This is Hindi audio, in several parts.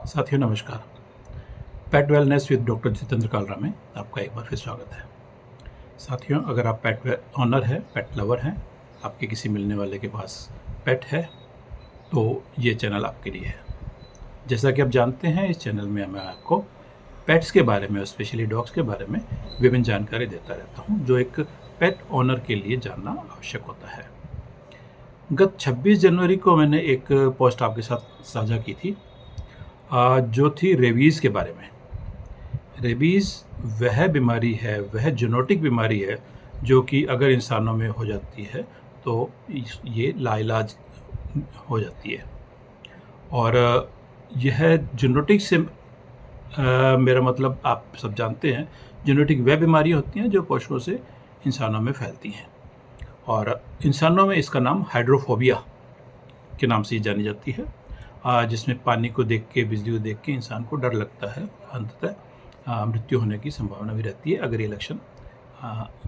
साथियों नमस्कार। Pet wellness with doctor Jitendra Kalra में आपका एक बार फिर स्वागत है। साथियों, अगर आप पेट ऑनर हैं, पेट लवर हैं, आपके किसी मिलने वाले के पास पेट है, तो ये चैनल आपके लिए है। जैसा कि आप जानते हैं, इस चैनल में मैं आपको पेट्स के बारे में, स्पेशली डॉग्स के बारे में विभिन्न जानकारी देता रहता हूँ, जो एक पेट ऑनर के लिए जानना आवश्यक होता है। गत 26 जनवरी को मैंने एक पोस्ट आपके साथ साझा की थी, जो थी रेबीज़ के बारे में। रेबीज़ वह बीमारी है, वह जेनेटिक बीमारी है, जो कि अगर इंसानों में हो जाती है तो ये लाइलाज हो जाती है। और यह जेनेटिक से मेरा मतलब आप सब जानते हैं, जेनेटिक वह बीमारियाँ होती हैं जो पशुओं से इंसानों में फैलती हैं। और इंसानों में इसका नाम हाइड्रोफोबिया के नाम से जानी जाती है, जिसमें पानी को देख के, बिजली को देख के इंसान को डर लगता है। अंततः मृत्यु होने की संभावना भी रहती है अगर ये लक्षण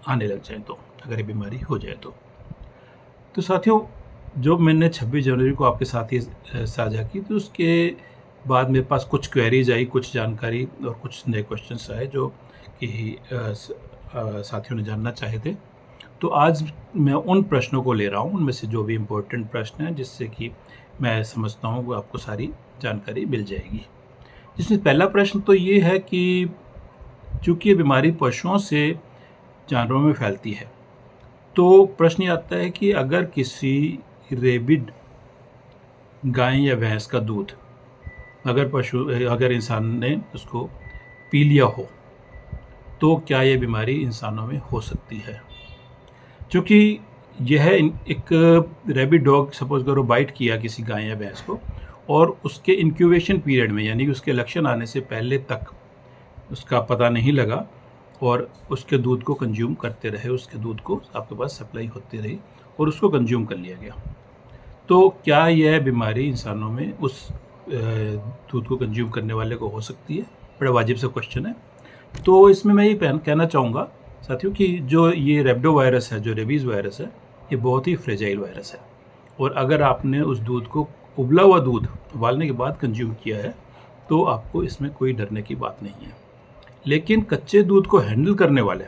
आने लग जाए, तो अगर ये बीमारी हो जाए तो साथियों, जो मैंने 26 जनवरी को आपके साथ ही साझा की, तो उसके बाद मेरे पास कुछ क्वेरीज आई, कुछ जानकारी और कुछ नए क्वेश्चंस आए जो कि साथियों ने जानना चाहे थे। तो आज मैं उन प्रश्नों को ले रहा हूँ, उनमें से जो भी इम्पोर्टेंट प्रश्न हैं, जिससे कि मैं समझता हूँ वो आपको सारी जानकारी मिल जाएगी। जिसमें पहला प्रश्न तो ये है कि चूँकि ये बीमारी पशुओं से जानवरों में फैलती है, तो प्रश्न ये आता है कि अगर किसी रेबिड गाय या भैंस का दूध अगर इंसान ने उसको पी लिया हो, तो क्या ये बीमारी इंसानों में हो सकती है? क्योंकि यह एक रेबिड डॉग सपोज करो बाइट किया किसी गाय या भैंस को, और उसके इंक्यूबेशन पीरियड में, यानी कि उसके लक्षण आने से पहले तक उसका पता नहीं लगा और उसके दूध को कंज्यूम करते रहे, उसके दूध को आपके पास सप्लाई होती रही और उसको कंज्यूम कर लिया गया, तो क्या यह बीमारी इंसानों में उस दूध को कंज्यूम करने वाले को हो सकती है? बड़ा वाजिब सा क्वेश्चन है। तो इसमें मैं ये कहना चाहूँगा साथियों कि जो ये रेब्डो वायरस है, जो रेबीज़ वायरस है, ये बहुत ही फ्रेजाइल वायरस है, और अगर आपने उस दूध को, उबला हुआ दूध उबालने के बाद कंज्यूम किया है, तो आपको इसमें कोई डरने की बात नहीं है। लेकिन कच्चे दूध को हैंडल करने वाले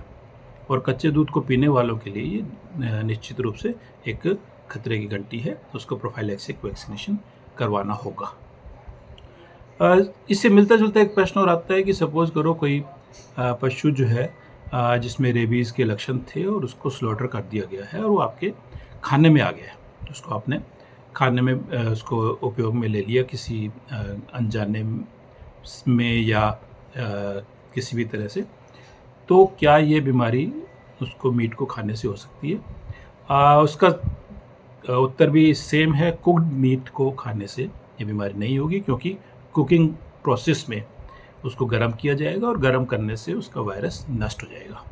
और कच्चे दूध को पीने वालों के लिए ये निश्चित रूप से एक खतरे की घंटी है, उसको प्रोफाइलैक्सिक वैक्सीनेशन करवाना होगा। इससे मिलता जुलता एक प्रश्न और आता है कि सपोज़ करो कोई पशु जो है जिसमें रेबीज़ के लक्षण थे और उसको स्लॉटर कर दिया गया है और वो आपके खाने में आ गया है, तो उसको आपने खाने में उसको उपयोग में ले लिया किसी अनजाने में या किसी भी तरह से, तो क्या ये बीमारी उसको मीट को खाने से हो सकती है? उसका उत्तर भी सेम है। कुक्ड मीट को खाने से ये बीमारी नहीं होगी, क्योंकि कुकिंग प्रोसेस में उसको गर्म किया जाएगा और गर्म करने से उसका वायरस नष्ट हो जाएगा।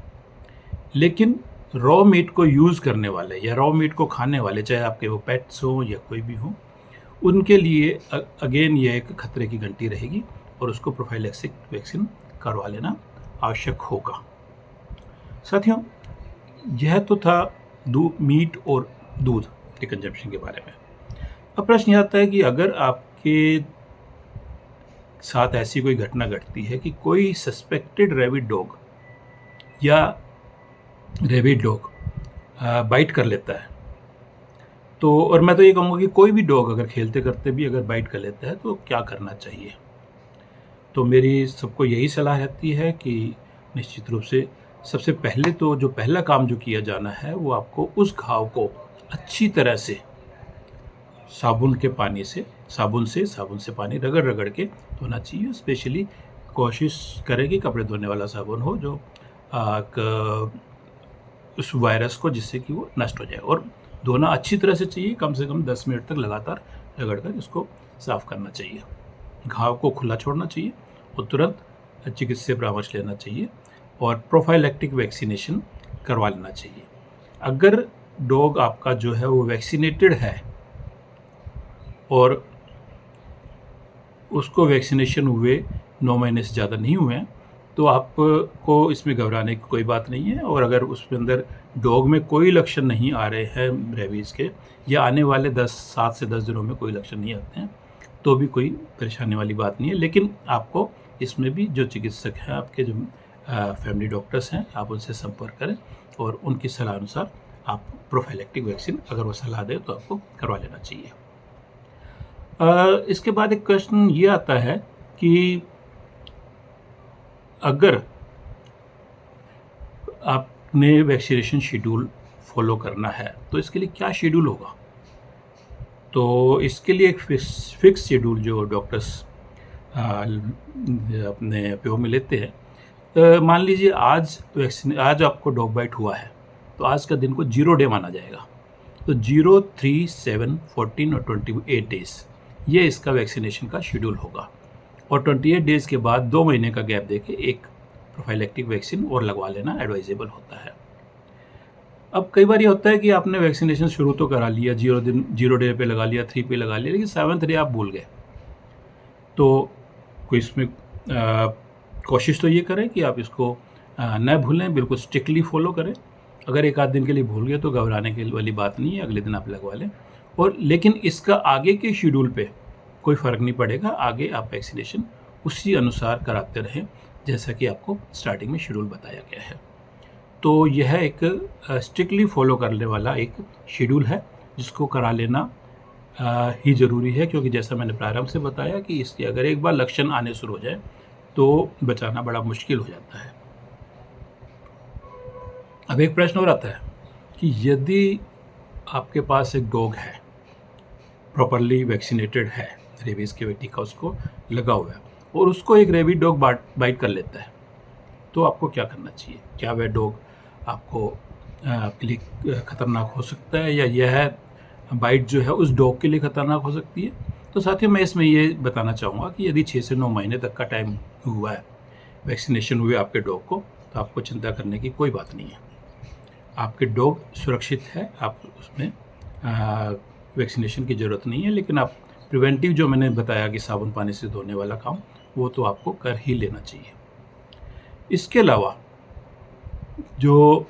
लेकिन रॉ मीट को यूज़ करने वाले या रॉ मीट को खाने वाले, चाहे आपके वो पेट्स हों या कोई भी हो, उनके लिए अगेन ये एक खतरे की घंटी रहेगी और उसको प्रोफाइलैक्सिक वैक्सीन करवा लेना आवश्यक होगा। साथियों, यह तो था मीट और दूध के कंजम्पशन के बारे में। अब प्रश्न यह आता है कि अगर आपके साथ ऐसी कोई घटना घटती है कि कोई सस्पेक्टेड रेबिड डॉग या रेबिड डॉग बाइट कर लेता है, तो और मैं तो ये कहूँगा कि कोई भी डॉग अगर खेलते करते भी अगर बाइट कर लेता है, तो क्या करना चाहिए? तो मेरी सबको यही सलाह रहती है कि निश्चित रूप से सबसे पहले तो जो पहला काम जो किया जाना है, वो आपको उस घाव को अच्छी तरह से साबुन से पानी रगड़ रगड़ के धोना चाहिए। स्पेशली कोशिश करें कि कपड़े धोने वाला साबुन हो जो उस वायरस को, जिससे कि वो नष्ट हो जाए, और धोना अच्छी तरह से चाहिए, कम से कम 10 मिनट तक लगातार रगड़ कर इसको साफ़ करना चाहिए। घाव को खुला छोड़ना चाहिए और तुरंत चिकित्सीय परामर्श लेना चाहिए और प्रोफाइलैक्टिक वैक्सीनेशन करवा लेना चाहिए। अगर डॉग आपका जो है वो वैक्सीनेटेड है और उसको वैक्सीनेशन हुए 9 महीने से ज़्यादा नहीं हुए हैं, तो आपको इसमें घबराने की कोई बात नहीं है। और अगर उसके अंदर डॉग में कोई लक्षण नहीं आ रहे हैं रेबीज़ के, या आने वाले 7 से 10 दिनों में कोई लक्षण नहीं आते हैं, तो भी कोई परेशानी वाली बात नहीं है। लेकिन आपको इसमें भी जो चिकित्सक हैं, आपके जो फैमिली डॉक्टर्स हैं, आप उनसे संपर्क करें और उनकी सलाह अनुसार आप प्रोफाइलैक्टिक वैक्सीन अगर वो सलाह दें तो आपको करवा लेना चाहिए। इसके बाद एक क्वेश्चन ये आता है कि अगर आपने वैक्सीनेशन शेड्यूल फॉलो करना है तो इसके लिए क्या शेड्यूल होगा? तो इसके लिए एक फिक्स शेड्यूल जो डॉक्टर्स अपने उपयोग में लेते हैं। मान लीजिए आज आपको डॉग बाइट हुआ है, तो आज का दिन को 0 डे माना जाएगा। तो 0, 3, 7, 14 और 28 डेज़ ये इसका वैक्सीनेशन का शेड्यूल होगा। और 28 डेज़ के बाद 2 महीने का गैप देके एक प्रोफाइलैक्टिक वैक्सीन और लगवा लेना एडवाइजेबल होता है। अब कई बार ये होता है कि आपने वैक्सीनेशन शुरू तो करा लिया, 0 डे पे लगा लिया, 3 पे लगा लिया, लेकिन 7th डे आप भूल गए। तो कोई इसमें कोशिश तो ये करें कि आप इसको न भूलें, बिल्कुल स्ट्रिक्टली फॉलो करें। अगर एक आध दिन के लिए भूल गए तो घबराने की वाली बात नहीं है, अगले दिन आप लगवा लें। और लेकिन इसका आगे के शेड्यूल पे कोई फ़र्क नहीं पड़ेगा, आगे आप वैक्सीनेशन उसी अनुसार कराते रहें जैसा कि आपको स्टार्टिंग में शेड्यूल बताया गया है। तो यह एक स्ट्रिक्टली फॉलो करने वाला एक शेड्यूल है जिसको करा लेना ही ज़रूरी है, क्योंकि जैसा मैंने प्रारंभ से बताया कि इसके अगर एक बार लक्षण आने शुरू हो जाए तो बचाना बड़ा मुश्किल हो जाता है। अब एक प्रश्न और आता है कि यदि आपके पास एक डॉग है, प्रॉपरली वैक्सीनेटेड है, रेबीज़ के टीका उसको लगा हुआ है और उसको एक रेबीज डॉग बाइट कर लेता है, तो आपको क्या करना चाहिए? क्या वह डॉग आपके लिए ख़तरनाक हो सकता है या यह बाइट जो है उस डॉग के लिए ख़तरनाक हो सकती है? तो साथियों, मैं इसमें ये बताना चाहूँगा कि यदि 6 से 9 महीने तक का टाइम हुआ है वैक्सीनेशन हुए आपके डॉग को, तो आपको चिंता करने की कोई बात नहीं है। आपके डॉग सुरक्षित है, आप उसमें वैक्सीनेशन की ज़रूरत नहीं है। लेकिन आप प्रिवेंटिव जो मैंने बताया कि साबुन पानी से धोने वाला काम, वो तो आपको कर ही लेना चाहिए। इसके अलावा जो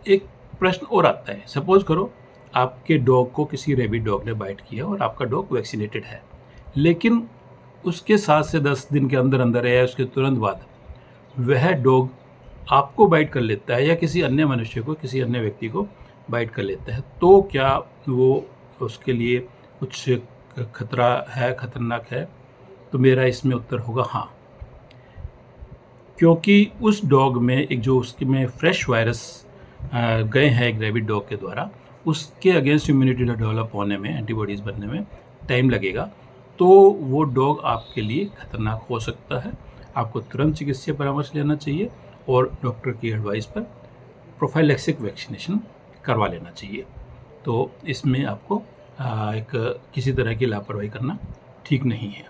एक प्रश्न और आता है, सपोज़ करो आपके डॉग को किसी रेबीज डॉग ने बाइट किया और आपका डॉग वैक्सीनेटेड है, लेकिन उसके 7 से 10 दिन के अंदर अंदर या उसके तुरंत बाद वह डॉग आपको बाइट कर लेता है या किसी अन्य मनुष्य को, किसी अन्य व्यक्ति को बाइट कर लेता है, तो क्या वो उसके लिए कुछ खतरा है, खतरनाक है? तो मेरा इसमें उत्तर होगा हाँ, क्योंकि उस डॉग में एक जो उसके में फ्रेश वायरस गए हैं एक रेबीज डॉग के द्वारा, उसके अगेंस्ट इम्यूनिटी डेवलप होने में, एंटीबॉडीज़ बनने में टाइम लगेगा। तो वो डॉग आपके लिए खतरनाक हो सकता है। आपको तुरंत चिकित्सीय परामर्श लेना चाहिए और डॉक्टर की एडवाइस पर प्रोफाइलैक्सिक वैक्सीनेशन करवा लेना चाहिए। तो इसमें आपको एक किसी तरह की लापरवाही करना ठीक नहीं है।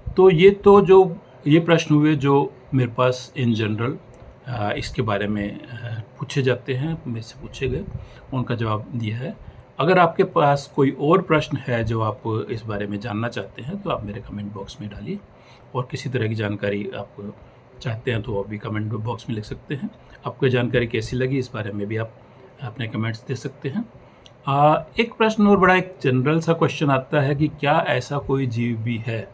तो ये प्रश्न हुए जो मेरे पास इन जनरल इसके बारे में पूछे जाते हैं, मेरे से पूछे गए, उनका जवाब दिया है। अगर आपके पास कोई और प्रश्न है जो आप इस बारे में जानना चाहते हैं तो आप मेरे कमेंट बॉक्स में डालिए, और किसी तरह की जानकारी आप चाहते हैं तो आप भी कमेंट बॉक्स में लिख सकते हैं। आपको जानकारी कैसी लगी इस बारे में भी आप अपने कमेंट्स दे सकते हैं। एक प्रश्न और बड़ा एक जनरल सा क्वेश्चन आता है कि क्या ऐसा कोई जीव भी है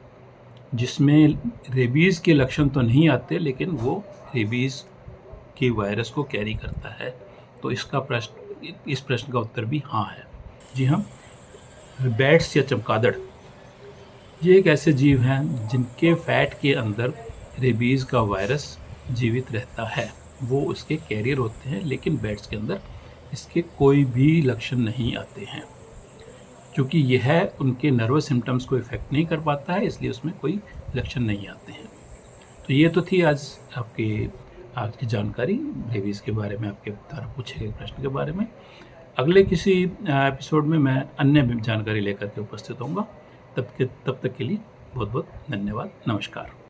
जिसमें रेबीज़ के लक्षण तो नहीं आते लेकिन वो रेबीज़ के वायरस को कैरी करता है? तो इस प्रश्न का उत्तर भी हाँ है। जी हाँ, बैट्स या चमगादड़ ये एक ऐसे जीव हैं जिनके फैट के अंदर रेबीज़ का वायरस जीवित रहता है। वो उसके कैरियर होते हैं, लेकिन बैट्स के अंदर इसके कोई भी लक्षण नहीं आते हैं, क्योंकि यह उनके नर्वस सिम्टम्स को इफ़ेक्ट नहीं कर पाता है, इसलिए उसमें कोई लक्षण नहीं आते हैं। तो ये तो थी आज की जानकारी रेबीज़ के बारे में, आपके द्वारा पूछे गए प्रश्न के बारे में। अगले किसी एपिसोड में मैं अन्य जानकारी लेकर के उपस्थित होऊंगा। तब तक के लिए बहुत बहुत धन्यवाद। नमस्कार।